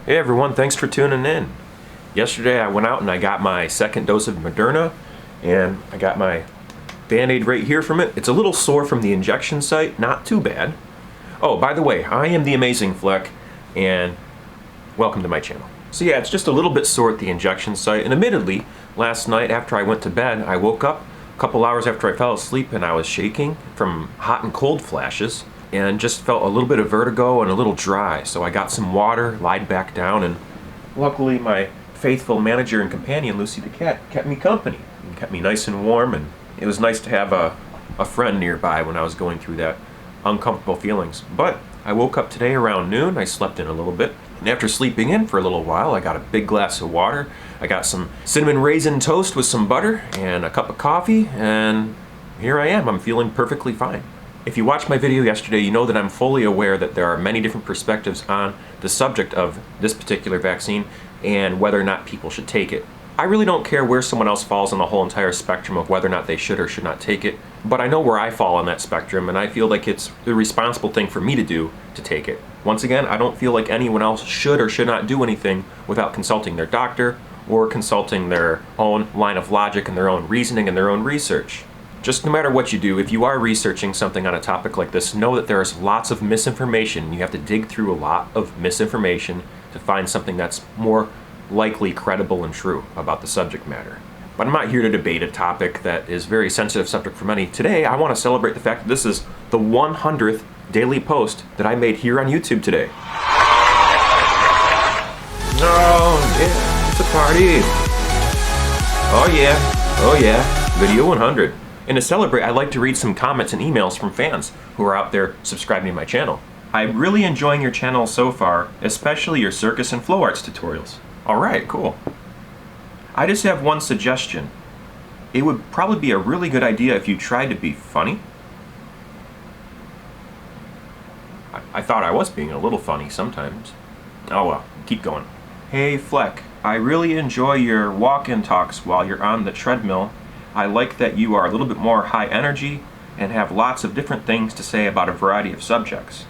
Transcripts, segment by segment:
Hey everyone, thanks for tuning in. Yesterday I went out and I got my second dose of Moderna, and I got my Band-Aid right here from it. It's a little sore from the injection site, not too bad. Oh, by the way, I am TheAmazingFlec, and welcome to my channel. So yeah, it's just a little bit sore at the injection site, and admittedly, last night after I went to bed, I woke up a couple hours after I fell asleep and I was shaking from hot and cold flashes, and just felt a little bit of vertigo and a little dry. So I got some water, lied back down, and luckily my faithful manager and companion, Lucy the cat, kept me company and kept me nice and warm, and it was nice to have a friend nearby when I was going through that uncomfortable feelings. But I woke up today around noon, I slept in a little bit, and after sleeping in for a little while, I got a big glass of water, I got some cinnamon raisin toast with some butter, and a cup of coffee, and here I am, I'm feeling perfectly fine. If you watched my video yesterday, you know that I'm fully aware that there are many different perspectives on the subject of this particular vaccine and whether or not people should take it. I really don't care where someone else falls on the whole entire spectrum of whether or not they should or should not take it, but I know where I fall on that spectrum, and I feel like it's the responsible thing for me to do to take it. Once again, I don't feel like anyone else should or should not do anything without consulting their doctor or consulting their own line of logic and their own reasoning and their own research. Just no matter what you do, if you are researching something on a topic like this, know that there's lots of misinformation. You have to dig through a lot of misinformation to find something that's more likely credible and true about the subject matter. But I'm not here to debate a topic that is a very sensitive subject for many. Today, I want to celebrate the fact that this is the 100th daily post that I made here on YouTube today. Oh, yeah, it's a party. Oh yeah, video 100. And to celebrate, I'd like to read some comments and emails from fans who are out there subscribing to my channel. I'm really enjoying your channel so far, especially your circus and flow arts tutorials. Alright, cool. I just have one suggestion. It would probably be a really good idea if you tried to be funny. I thought I was being a little funny sometimes. Oh well, keep going. Hey Flec, I really enjoy your walk-in talks while you're on the treadmill. I like that you are a little bit more high energy and have lots of different things to say about a variety of subjects.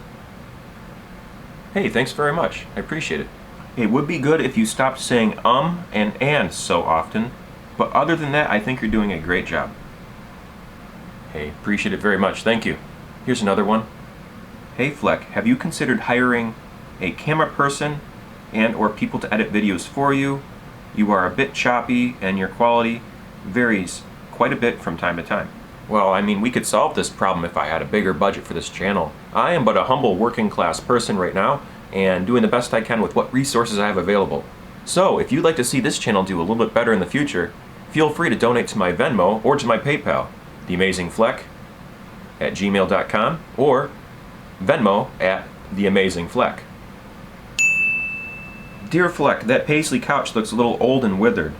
Hey, thanks very much. I appreciate it. It would be good if you stopped saying and so often, but other than that, I think you're doing a great job. Hey, appreciate it very much. Thank you. Here's another one. Hey Flec, have you considered hiring a camera person and or people to edit videos for you? You are a bit choppy and your quality varies quite a bit from time to time. Well, I mean, we could solve this problem if I had a bigger budget for this channel. I am but a humble working class person right now and doing the best I can with what resources I have available. So, if you'd like to see this channel do a little bit better in the future, feel free to donate to my Venmo or to my PayPal, TheAmazingFlec@gmail.com or Venmo @TheAmazingFlec. Dear Flec, that paisley couch looks a little old and withered,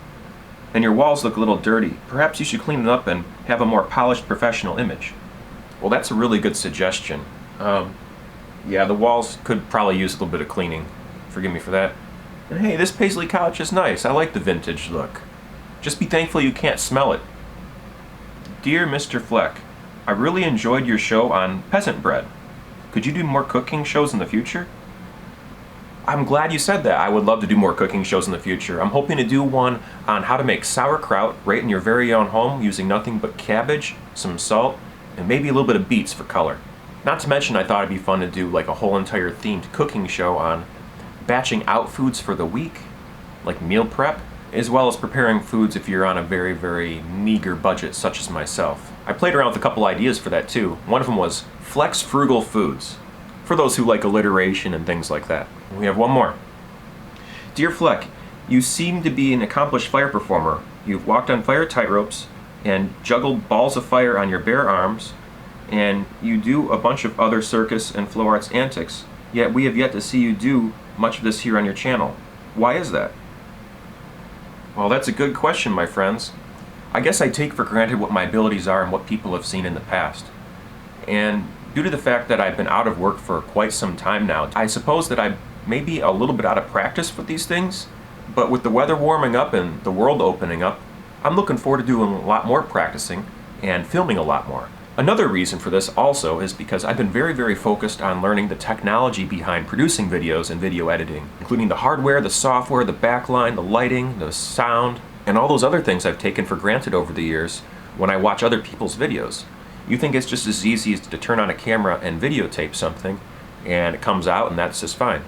and your walls look a little dirty. Perhaps you should clean it up and have a more polished professional image. Well, that's a really good suggestion. Yeah, the walls could probably use a little bit of cleaning. Forgive me for that. And hey, this paisley couch is nice. I like the vintage look. Just be thankful you can't smell it. Dear Mr. Flec, I really enjoyed your show on peasant bread. Could you do more cooking shows in the future? I'm glad you said that. I would love to do more cooking shows in the future. I'm hoping to do one on how to make sauerkraut right in your very own home using nothing but cabbage, some salt, and maybe a little bit of beets for color. Not to mention, I thought it'd be fun to do like a whole entire themed cooking show on batching out foods for the week, like meal prep, as well as preparing foods if you're on a very, very meager budget such as myself. I played around with a couple ideas for that too. One of them was Flex Frugal Foods, for those who like alliteration and things like that. We have one more. Dear Flec, you seem to be an accomplished fire performer. You've walked on fire tightropes and juggled balls of fire on your bare arms, and you do a bunch of other circus and flow arts antics, yet we have yet to see you do much of this here on your channel. Why is that? Well, that's a good question, my friends. I guess I take for granted what my abilities are and what people have seen in the past. And due to the fact that I've been out of work for quite some time now, I suppose that I may be a little bit out of practice with these things, but with the weather warming up and the world opening up, I'm looking forward to doing a lot more practicing and filming a lot more. Another reason for this also is because I've been very focused on learning the technology behind producing videos and video editing, including the hardware, the software, the backline, the lighting, the sound, and all those other things I've taken for granted over the years when I watch other people's videos. You think it's just as easy as to turn on a camera and videotape something and it comes out and that's just fine.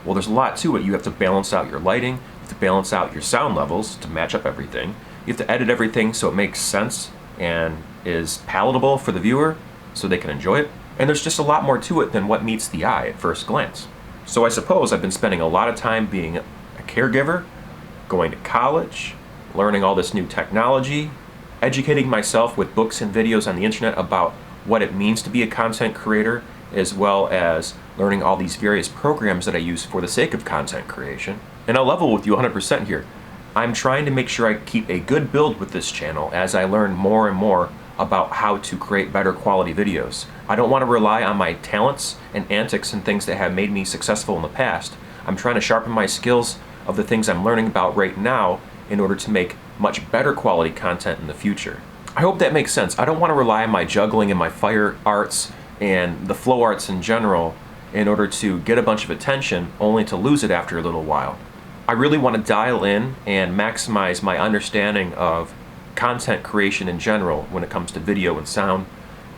Well, there's a lot to it. You have to balance out your lighting, you have to balance out your sound levels to match up everything. You have to edit everything so it makes sense and is palatable for the viewer so they can enjoy it. And there's just a lot more to it than what meets the eye at first glance. So I suppose I've been spending a lot of time being a caregiver, going to college, learning all this new technology, educating myself with books and videos on the internet about what it means to be a content creator, as well as learning all these various programs that I use for the sake of content creation. And I'll level with you 100% here. I'm trying to make sure I keep a good build with this channel as I learn more and more about how to create better quality videos. I don't want to rely on my talents and antics and things that have made me successful in the past. I'm trying to sharpen my skills of the things I'm learning about right now in order to make much better quality content in the future. I hope that makes sense. I don't want to rely on my juggling and my fire arts and the flow arts in general in order to get a bunch of attention only to lose it after a little while. I really want to dial in and maximize my understanding of content creation in general when it comes to video and sound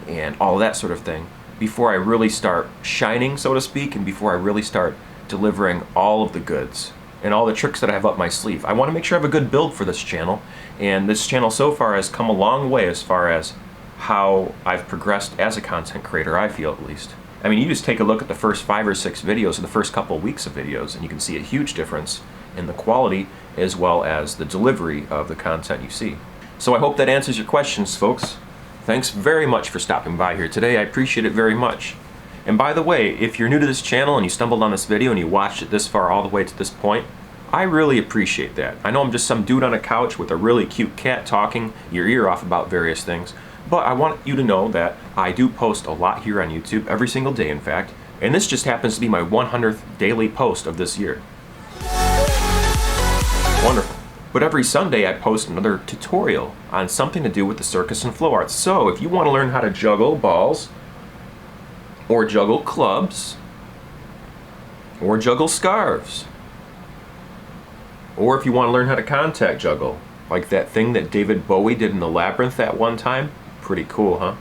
and all that sort of thing before I really start shining, so to speak, and before I really start delivering all of the goods and all the tricks that I have up my sleeve. I want to make sure I have a good build for this channel, and this channel so far has come a long way as far as how I've progressed as a content creator, I feel at least. I mean, you just take a look at the first 5 or 6 videos or the first couple of weeks of videos and you can see a huge difference in the quality as well as the delivery of the content you see. So I hope that answers your questions, folks. Thanks very much for stopping by here today. I appreciate it very much. And by the way, if you're new to this channel and you stumbled on this video and you watched it this far all the way to this point, I really appreciate that. I know I'm just some dude on a couch with a really cute cat talking your ear off about various things, but I want you to know that I do post a lot here on YouTube, every single day in fact, and this just happens to be my 100th daily post of this year. Wonderful. But every Sunday I post another tutorial on something to do with the circus and flow arts. So if you want to learn how to juggle balls, or juggle clubs, or juggle scarves, or if you want to learn how to contact juggle, like that thing that David Bowie did in the Labyrinth that one time, pretty cool, huh?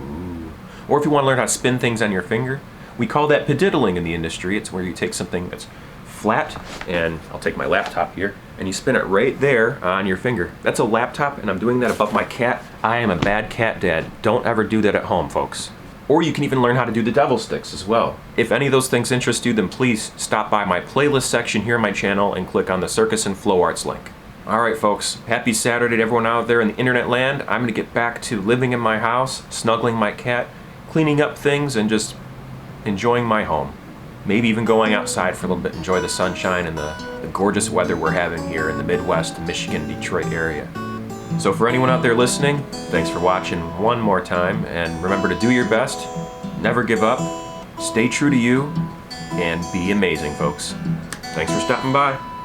Ooh. Or if you want to learn how to spin things on your finger, we call that pediddling in the industry. It's where you take something that's flat, and I'll take my laptop here, and you spin it right there on your finger. That's a laptop, and I'm doing that above my cat. I am a bad cat dad. Don't ever do that at home, folks. Or you can even learn how to do the devil sticks as well. If any of those things interest you, then please stop by my playlist section here on my channel and click on the Circus and Flow Arts link. Alright folks, happy Saturday to everyone out there in the internet land. I'm going to get back to living in my house, snuggling my cat, cleaning up things, and just enjoying my home. Maybe even going outside for a little bit, enjoy the sunshine and the gorgeous weather we're having here in the Midwest, Michigan, Detroit area. So for anyone out there listening, thanks for watching one more time, and remember to do your best, never give up, stay true to you, and be amazing, folks. Thanks for stopping by.